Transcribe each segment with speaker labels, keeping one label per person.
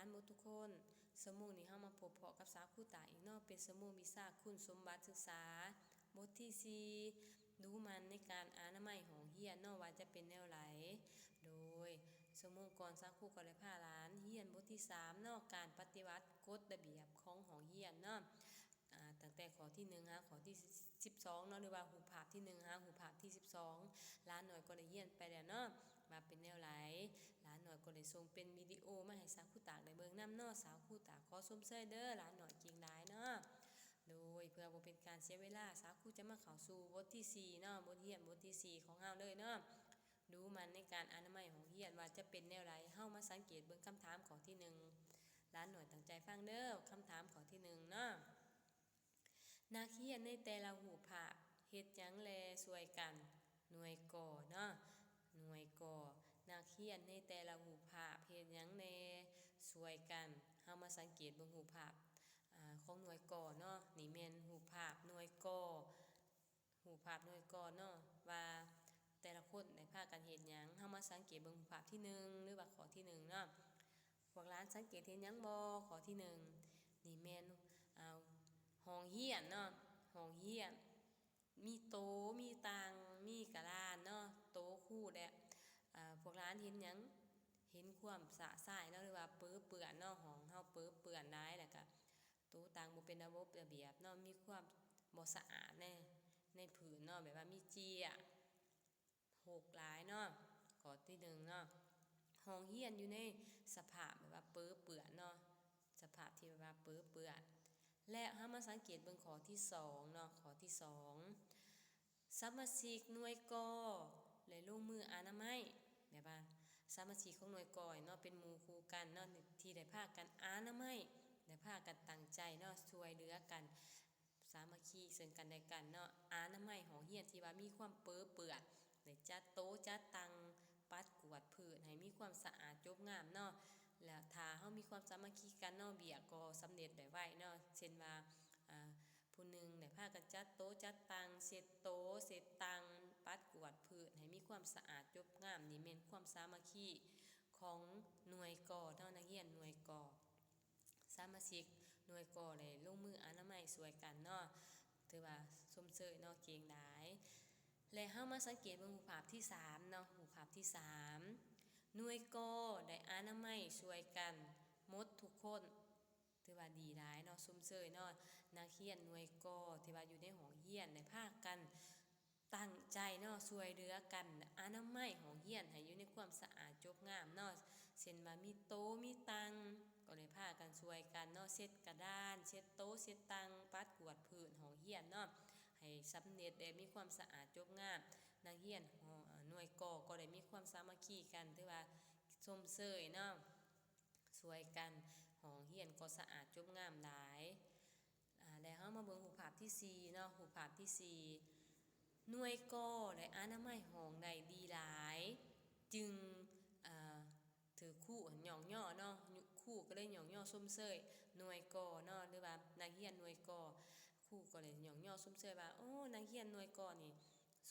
Speaker 1: านหมดทุกคนสมุนี้เฮามาพบเพาะกับสาวคู่ตาอีกเนาะเป็นสมุวิชาคุณสมบัติศึกษาบทที่4ดูมันในการอนามัยของเฮียนเนาะว่าจะเป็นแนวไหนโดยสมุก่อนสาวคู่ก็เลยพาหลานเฮียนบทที่3เนาะการปฏิบัติกฎระเบียบของหอเฮียนเนาะตั้งแต่ข้อที่1หาข้อที่12เนาะหรือว่าหูภาพที่1หาหูภาพที่12ล้านหน่อยก็ได้เฮียนไปแล้วเนาะมาเป็นแนวไหนล้านหน่อยก็ได้ส่งเป็นวิดีโอมาให้สาวคู่ตากได้เบิ่งนำเนาะสาวคู่ตากขอชมเชยเด้อล้านหน่อยเก่งหลายเนาะโดยเพื่อบ่เป็นการเสียเวลาสาวคู่จะมาเข้าสู่บทที่4เนาะบทเรียนบทที่4ของเฮาเลยเนาะดูมันในการอนามัยของเฮียนว่าจะเป็นแนวไหนเฮามาสังเกตเบิ่งคำถามข้อที่1ล้านหน่อยตั้งใจฟังเด้อคำถามข้อที่1เนาะนักเรียนในแต่ละหูภาคเฮ็ดหยังแลช่วยกันหน่วยก่อเนาะหน่วยก่อนักเรียนในแต่ละหูภาคเฮ็ดหยังแลช่วยกันเฮามาสังเกตเบิ่งหูภาคของหน่วยก่อเนาะนี่แม่นหูภาคหน่วยก่อหูภาคหน่วยก่อเนาะว่าแต่ละคนได้พากันเฮ็ดหยังเฮามาสังเกตเบิ่งหูภาคที่1หรือว่าข้อที่1เนาะพวกหลานสังเกตเห็นหยังบ่ข้อที่1นี่แม่นห้องเฮียนเนาะห้องเฮียนมีโต๊ะมีตังมีกระดานเนาะโต๊ะคู่แหละพวกร้านเห็นหยังเห็นความสะสายเนาะหรือว่าเปื้อเปื้อนเนาะห้องเฮาเปื้อเปื้อนได้แหละก็โต๊ะตังบ่เป็นระบบระเบียบเนาะมีความบ่สะอาดในผืนเนาะแบบว่ามีเจียหกหลายเนาะข้อที่1เนาะห้องเฮียนอยู่ในสภาพแบบว่าเปื้อเปื้อนเนาะสภาพที่แบบว่าเปื้อเปื้อนและเฮามาสังเกตเบิ่งข้อที่2เนาะข้อที่2สมาชิกหน่วยกอและลงมืออนามัยแบบว่าสมาชิกของหน่วยกอเนาะเป็นหมู่คู่กันเนาะที่ได้พากันอนามัยได้พากันตั้งใจเนาะช่วยเหลือกันสามัคคีซึ่งกันและกันเนาะอนามัยของเฮียนที่ว่ามีความเปื้อเปื้อนได้จัดโต๊ะจัดตังปัดกวาดพื้นให้มีความสะอาดจบงามเนาะแล้วถ้าเฮามีความสามัคคีกันเนาะเบียก็สำเร็จได้ไวเนาะเช่นว่าผู้หนึ่งได้พากันจัดโต๊ะจัดตังเสร็จโต๊ะเสร็จตังปัดกวาดพื้นให้มีความสะอาดจบงามนี่แม่นความสามัคคีของหน่วยกอเนาะนักเรียนหน่วยกอสมาชิกหน่วยกอเลยลงมืออนามัยช่วยกันเนาะถือว่าชมเชยเนาะเก่งหลายและเฮามาสังเกตเบิ่งรูปภาพที่3เนาะรูปภาพที่3หน่วยกอได้อนามัยช่วยกันหมดทุกคนถือว่าดีหลายเนาะชมเชยเนาะนักเรียนหน่วยกอที่ว่าอยู่ในหอเรียนได้พากันตั้งใจเนาะช่วยเหลือกันอนามัยของเรียนให้อยู่ในความสะอาดจบงามเนาะเช่นว่ามีโต๊ะมีตังก็เลยพากันช่วยกันเนาะเช็ดกระดานเช็ดโต๊ะเช็ดตังปัดกวาดพื้นของเรียนเนาะให้สำเร็จได้มีความสะอาดจบงามนักเรียนหน่วยกอก็ได้มีความสามัคคีกันถือว่าชมเชยเนาะช่วยกันห้องเรียนก็สะอาดจบงามหลายแล้วเฮามาเบิ่งรูปภาพที่4เนาะรูปภาพที่4หน่วยกอและอนามัยห้องได้ดีหลายจึงถือคู่หย่องย่อเนาะคู่ก็เลยหย่องย่อชมเชยหน่วยกอเนาะหรือว่านักเรียนหน่วยกอคู่ก็เลยหย่องย่อชมเชยว่าโอ้นักเรียนหน่วยกอนี่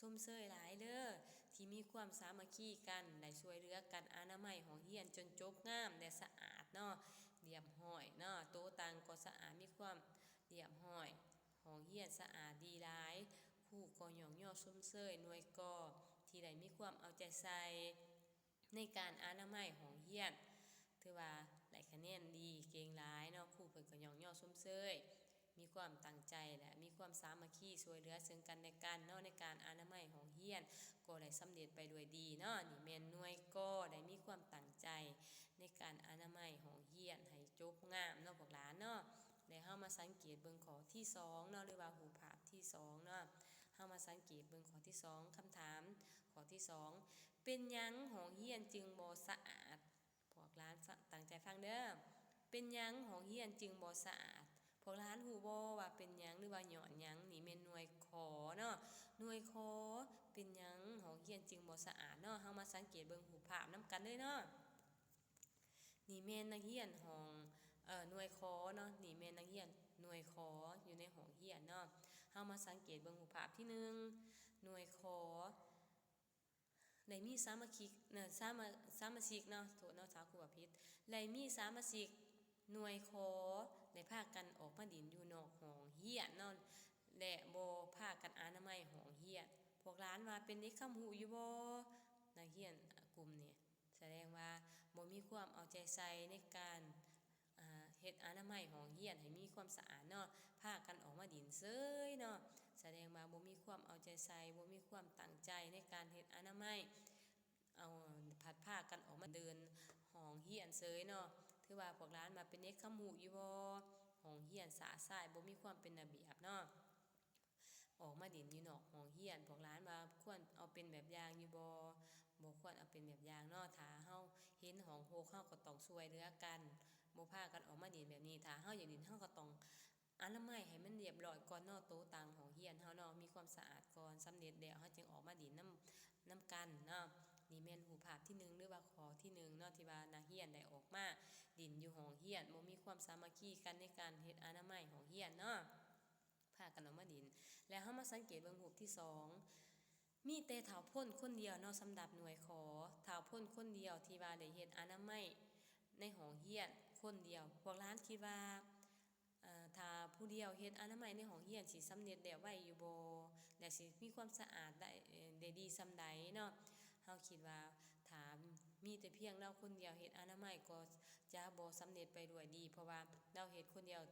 Speaker 1: ชมเชยหลายเด้อที่มีความสามัคคีกันได้ช่วยเหลือกันอนามัยของเรียนจนจบงามและสะอาดเนาะเรียบร้อยเนาะโต๊ะตังก็สะอาดมีความเรียบร้อยห้องเรียนสะอาดดีหลายครูก็หย่องย่อชมเชยหน่วยกอที่ได้มีความเอาใจใส่ในการอนามัยของเรียนถือว่าได้คะแนนดีเก่งหลายเนาะครูเพิ่นก็หย่องย่อชมเชยมีความตั้งใจและมีความสามัคคีช่วยเหลือซึ่งกันและกันเนาะในการอนามัยของเรียนก็ได้สำเร็จไปด้วยดีเนาะนี่แม่นหน่วยกอได้มีความตั้งใจในการอนามัยของเรียนให้จบงามเนาะพวกหลานเนาะแล้วเฮามาสังเกตเบิ่งข้อที่2เนาะหรือว่ารูปภาพที่2เนาะเฮามาสังเกตเบิ่งข้อที่2คำถามข้อที่2เป็นหยังห้องเรียนจึงบ่สะอาดพวกหลานตั้งใจฟังเด้อเป็นหยังห้องเรียนจึงบ่สะอาดพวกหลานฮู้บ่ว่าเป็นหยังหรือว่าย้อนหยังนี่แม่นหน่วยขอเนาะหน่วยขอเป็นหยังห้องเรียนจึงบ่สะอาดเนาะเฮามาสังเกตเบิ่งรูปภาพนำกันเลยเนาะนี่แม่นนักเรียนห้องหน่วยขอเนาะนี่แม่นนักเรียนหน่วยขออยู่ในห้องเรียนเนาะเฮามาสังเกตเบิ่งรูปภาพที่1หน่วยขอได้มีสามัคคีสามาชิกเนาะโทษเนาะสาวครูว่าผิด และมีสามาชิกหน่วยขอได้พากันออกมาดินอยู่นอกห้องเรียนเนาะและบ่พากันอนามัยห้องเรียนพวกหลานว่าเป็นเด็กคำหูอยู่บ่นักเรียนกลุ่มนี้แสดงว่าบ่มีความเอาใจใส่ในการเฮ็ดอนามัยห้องเรียนให้มีความสะอาดเนาะพากันออกมาดินเซยเนาะแสดงว่าบ่มีความเอาใจใส่บ่มีความตั้งใจในการเฮ็ดอนามัยเอาผัดผ้ากันออกมาเดินห้องเรียนเซยเนาะถือว่าพวกหลานมาเป็นเด็กคำหูอยู่บ่ห้องเรียนสะอาดบ่มีความเป็นระเบียบเนาะออกมาดินอยู่นอกห้องเรียนพวกหลานว่าควรเอาเป็นแบบอย่างอยู่บ่ควรเอาเป็นแบบอย่างเนาะถ้าเฮาเห็นห้องโฮกเฮาก็ต้องช่วยเหลือกันบ่พากันออกมาดินแบบนี้ถ้าเฮาอยากดินเฮาก็ต้องอนามัยให้มันเรียบร้อยก่อนเนาะโต๊ะต่างห้องเรียนเฮาเนาะมีความสะอาดก่อนสำเร็จแล้วเฮาจึงออกมาดินน้ำกันเนาะนี่แม่นรูปภาพที่1หรือว่าข้อที่1เนาะที่ว่านักเรียนได้ออกมาดินอยู่ห้องเรียนบ่มีความสามัคคีกันในการเฮ็ดอนามัยห้องเรียนเนาะพากันออกมาดินแล้วเฮามาสังเกตเบิ่งรูปที่2มีแต่เฒ่าพ่นคนเดียวเนาะสำหรับหน่วยขอเฒ่าพ่นคนเดียวที่ว่าได้เฮ็ดอนามัยในห้องเรียนคนเดียวพวกหลานคิดว่าถ้าผู้เดียวเฮ็ดอนามัยในห้องเรียนสิสำเร็จแล้วไว้อยู่บ่และสิมีความสะอาดได้ดีส่ำใดเนาะเฮาคิดว่าถ้ามีแต่เพียงเราคนเดียวเฮ็ดอนามัยก็จะบ่สำเร็จไปด้วยดีเพราะว่าเราเฮ็ดคนเดียว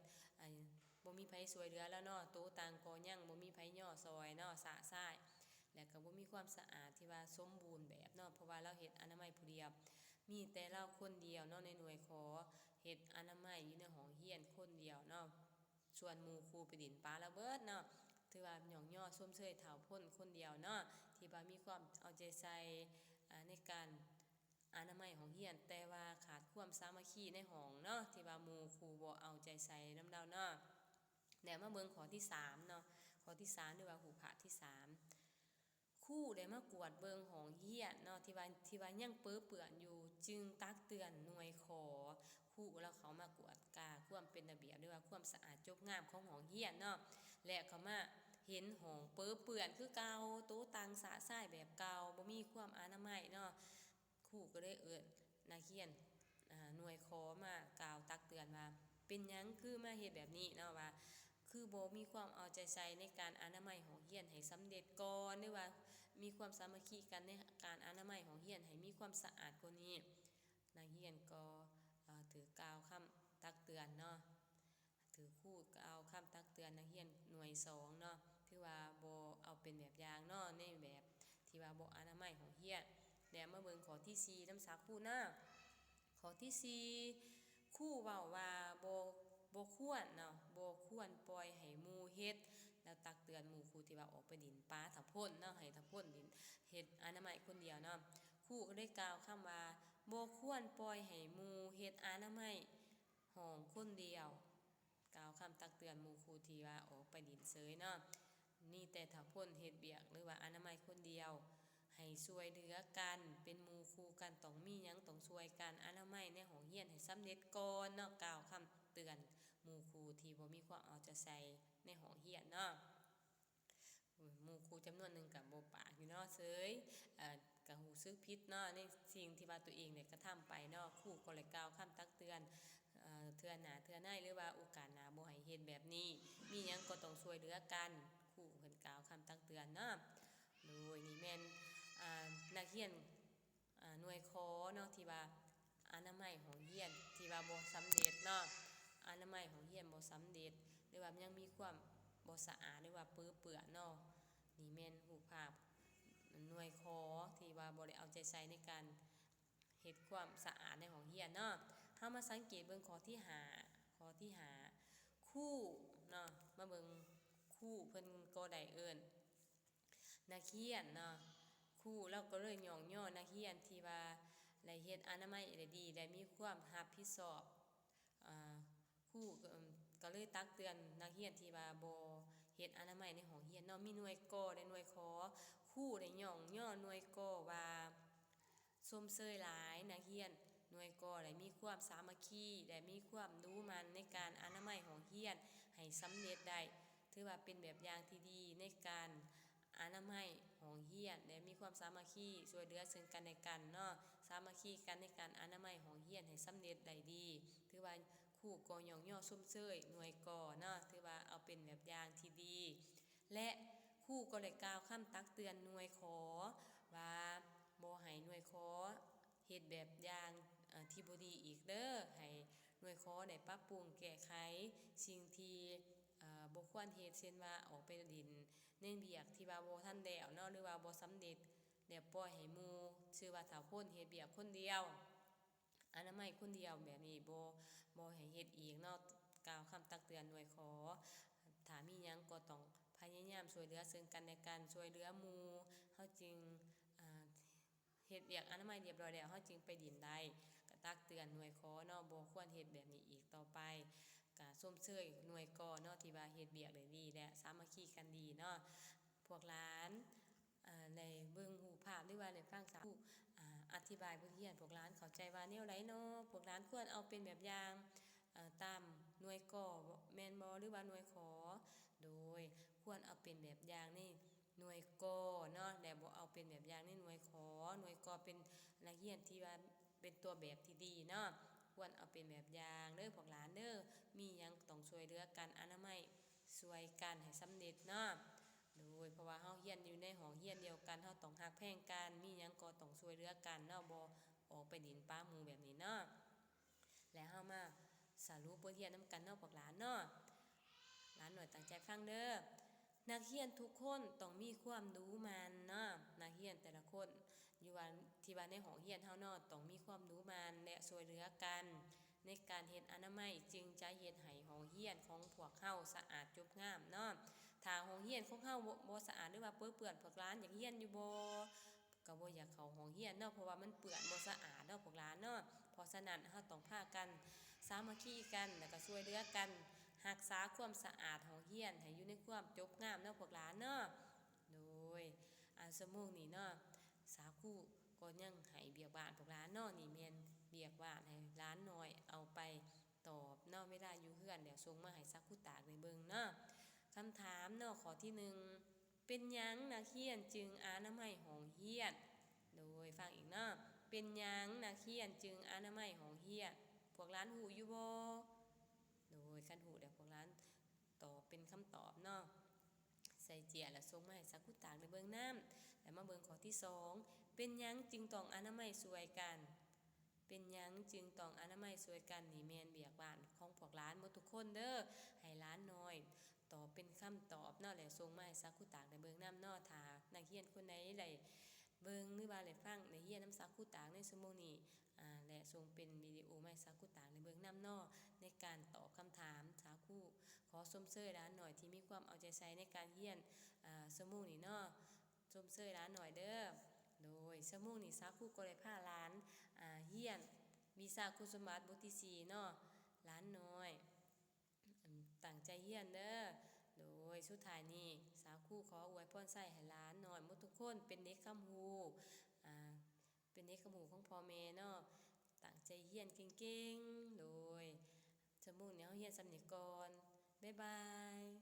Speaker 1: บ่มีไผช่วยเหลือแล้วเนาะโต๊ะต่างก็ยังบ่มีไผย่อซอยเนาะสะซ้ายและก็บ่มีความสะอาดที่ว่าสมบูรณ์แบบเนาะเพราะว่าเราเฮ็ดอนามัยผู้เดียวมีแต่เราคนเดียวเนาะในหน่วยขอเฮ็ดอนามัยอยู่ในห้องเรียนคนเดียวเนาะส่วนหมู่ครูไปดินปลาระเบิดเนาะถือว่าหย่องย่อส้มเชยเฒ่าพ่นคนเดียวเนาะที่ว่ามีความเอาใจใส่ในการอนามัยห้องเรียนแต่ว่าขาดความสามัคคีในห้องเนาะที่ว่าหมู่ครูบ่เอาใจใส่นำเราเนาะแล้วมาเบิ่งข้อที่3เนาะข้อที่3หรือว่ารูปภาพที่3ครูได้มากวดเบิ่งห้องเรียนเนาะที่ว่ายังเปื้อเปื้อนอยู่จึงตักเตือนหน่วยขอครูแล้วเขามากวดกาความเป็นระเบียบหรือว่าความสะอาดจบงามของห้องเรียนเนาะและเขามาเห็นห้องเปื้อเปื้อนคือเก่าโต๊ะตังสะซ้ายแบบเก่าบ่มีความอนามัยเนาะครูก็ได้เอิ้นนักเรียนหน่วยขอมากล่าวตักเตือนว่าเป็นหยังคือมาเฮ็ดแบบนี้เนาะว่าคือบ่มีความเอาใจใส่ในการอนามัยห้องเรียนให้สำเร็จก่อนหรือว่ามีความสามัคคีกันในการอนามัยห้องเรียนให้มีความสะอาดกว่านี้นักเรียนก็ถือกล่าวคำตักเตือนเนาะถือครูกล่าวคำตักเตือนนักเรียนหน่วย2เนาะถือว่าบ่เอาเป็นแบบอย่างเนาะในแบบที่ว่าบ่อนามัยห้องเรียนแล้วมาเบิ่งข้อที่4นำสาครูนะข้อที่4ครูเว้าว่าบ่ควรเนาะบ่ควรปล่อยให้หมู่เฮ็ดแล้วตักเตือนหมู่ครูที่ว่าออกไปดินปลาถ้าพ่นเนาะให้ถ้าพ่นดินเฮ็ดอนามัยคนเดียวเนาะครูก็ได้กล่าวคำว่าบ่ควรปล่อยให้หมู่เฮ็ดอนามัยห้องคนเดียวกล่าวคำตักเตือนหมู่ครูที่ว่าออกไปดินเสยเนาะนี่แต่ถ้าพ่นเฮ็ดเบียกหรือว่าอนามัยคนเดียวให้ช่วยเหลือกันเป็นหมู่คู่กันต้องมีหยังต้องช่วยกันอนามัยในห้องเรียนให้สำเร็จก่อนเนาะกล่าวคำเตือนหมู่ครูที่บ่มีความเอาใจใส่ในห้องเรียนเนาะหมู่ครูจำนวนหนึ่งกับบ่ปากอยู่เนาะเฉยก็รู้สึกผิดเนาะในสิ่งที่ว่าตัวเองได้กระทำไปเนาะครูก็เลยกล่าวคำตักเตือนเทื่อหน้าเทื่อในหรือว่าโอกาสหน้าบ่ให้เฮ็ดแบบนี้มีหยังก็ต้องช่วยเหลือกันครูเพิ่นกล่าวคำตักเตือนเนาะโดยนี่แม่นนักเรียนหน่วยคอเนาะที่ว่าอนามัยห้องเรียนที่ว่าบ่สำเร็จเนาะอนามัยห้องเรียนบ่สำเร็จหรือว่ายังมีความบ่สะอาดหรือว่าเปื้อเปื้อนเนาะนี่แม่นรูปภาพหน่วยคอที่ว่าบ่ได้เอาใจใส่ในการเฮ็ดความสะอาดในห้องเรียนเนาะเฮามาสังเกตเบิ่งข้อที่5ครูเนาะมาเบิ่งครูเพิ่นก็ได้เอิ้นนักเรียนเนาะครูเราก็เลยย่องย่อนักเรียนที่ว่าได้เฮ็ดอนามัยได้ดีได้มีความรับผิดชอบครูก็เลยตักเตือนนักเรียนที่ว่าบ่เฮ็ดอนามัยในห้องเรียนเนาะมีหน่วยกได้หน่วยขอครูได้ย่องย่อหน่วยกว่าชมเชยหลายนักเรียนหน่วยกได้มีความสามัคคีได้มีความรู้มันในการอนามัยห้องเรียนให้สำเร็จได้ถือว่าเป็นแบบอย่างที่ดีในการอนามัยห้องเรียนและมีความสามัคคีช่วยเหลือซึ่งกันและกันเนาะ สามัคคีกันในการอนามัยของเฮียนให้สำเร็จได้ดีถือว่าครูก็ย่องย่อซุ่มเซยหน่วยก่อเนาะถือว่าเอาเป็นแบบอย่างที่ดีและครูก็เลยกล่าวคำตักเตือนหน่วยขอว่าบ่ให้หน่วยขอเฮ็ดแบบอย่างที่บ่ดีอีกเด้อให้หน่วยขอได้ปรับปรุงแก้ไขสิ่งที่บ่ควรเฮ็ดเช่นว่าออกไปดินในเวียกที่ว่าบ่ทันแล้วเนาะหรือว่าบ่สำเร็จแล้วปล่อยให้หมู่ชื่อว่าถ้าคนเฮ็ดเวียกคนเดียวอนามัยคนเดียวแบบนี้บ่ให้เฮ็ดอีกเนาะกล่าวคำตักเตือนหน่วยขอถ้ามีหยังก็ต้องพยายามช่วยเหลือซึ่งกันและกันช่วยเหลือหมู่เฮาจึงเฮ็ดเวียกอนามัยเรียบร้อยแล้วเฮาจึงไปดินได้ก็ตักเตือนหน่วยขอเนาะบ่ควรเฮ็ดแบบนี้อีกต่อไปก็ส้มเชยหน่วยกอเนาะที่ว่าเฮ็ดเวียกได้ดีและสามัคคีกันดีเนาะพวกหลานในเบิ่งหูภาพหรือว่าในฟังสาวอธิบายบทเรียนพวกหลานเข้าใจว่าแนวใดเนาะพวกหลานควรเอาเป็นแบบอย่างตามหน่วยกอแม่นบ่หรือว่าหน่วยขอโดยควรเอาเป็นแบบอย่างนี่หน่วยกอเนาะแต่บ่เอาเป็นแบบอย่างในหน่วยขอหน่วยกอเป็นนักเรียนที่ว่าเป็นตัวแบบที่ดีเนาะควรเอาเป็นแบบอย่างเด้อพวกหลานเด้อมีหยังต้องช่วยเหลือกันอนามัยช่วยกันให้สำเร็จเนาะโดยเพราะว่าเฮาเรียนอยู่ในห้องเรียนเดียวกันเฮาต้องฮักแพงกันมีหยังก็ต้องช่วยเหลือกันเนาะบ่ออกไปดินป้าหมู่แบบนี้เนาะแล้วเฮามาสรุปบทเรียนนำกันเนาะพวกหลานเนาะหลานหน่อยตั้งใจฟังเด้อนักเรียนทุกคนต้องมีความรู้มันเนาะนักเรียนแต่ละคนอยู่ว่าที่ว่าในห้องเรียนเฮาเนาะต้องมีความรู้มันและช่วยเหลือกันในการเฮ็ดอนามัยจึงจะเฮ็ดให้ห้องเรียนของพวกเฮาสะอาดจบงามเนาะถ้าห้องเรียนของเฮาบ่สะอาดหรือว่าเปื้อนพวกหลานอยากเรียนอยู่บ่ก็บ่อยากเข้าห้องเรียนเนาะเพราะว่ามันเปื้อนบ่สะอาดเนาะพวกหลานเนาะเพราะฉะนั้นเฮาต้องพากันสามัคคีกันแล้วก็ช่วยเหลือกันรักษาความสะอาดห้องเรียนให้อยู่ในความจบงามเนาะพวกหลานเนาะโดยชั่วโมงนี้เนาะสาวครูก็ยังให้เบียกบ้านพวกหลานเนาะนี่แม่นเบียกบ้านให้หลานน้อยเอาไปตอบเนาะเวลาอยู่เฮือนเดี๋ยวส่งมาให้สักครูตากได้เบิ่งเนาะคำถามเนาะข้อที่1เป็นหยังนักเรียนจึงอนามัยห้องเรียนโดยฟังอีกเนาะเป็นหยังนักเรียนจึงอนามัยห้องเรียนพวกหลานหูอยู่บ่โดยคันหูเดี๋ยวพวกหลานตอบเป็นคำตอบเนาะใส่เจียแล้วส่งมาให้สักครูตากได้เบิ่งน้ำแล้วมาเบิ่งข้อที่2เป็นหยังจึงต้องอนามัยช่วยกันเป็นหยังจึงต้องอนามัยช่วยกันนี่แม่นเบียกบ้านของพวกหลานหมดทุกคนเด้อให้หลานน้อยตอบเป็นคำตอบเนาะแล้วส่งมาให้สักครูตากได้เบิ่งน้ำเนาะถ้านักเรียนคนไหนได้เบิ่งหรือว่าได้ฟังได้เรียนน้ำสักครูตากในชั่วโมงนี้และส่งเป็นวิดีโอมาให้สักครูตากได้เบิ่งน้ำเนาะในการตอบคำถามสักครูขอชมเชยหลานหน่อยที่มีความเอาใจใส่ในการเรียนชั่วโมงนี้เนาะชมเชยหลานหน่อยเด้อโดยชั่วโมงนี้สักครูก็ได้พาหลานเรียนวิชาคุณสมบัติบทที่4เนาะหลานน้อยตั้งใจเรียนเด้อโดยสุดท้ายนี้สาวครูขออวยพรใส่ให้หลานน้อยหมดทุกคนเป็นเด็กคำฮูเป็นเด็กคำฮูของพ่อแม่เนาะตั้งใจเรียนเก่งๆโดยชั่วโมงนี้เฮาเรียนสำเนียงก่อนบ๊ายบาย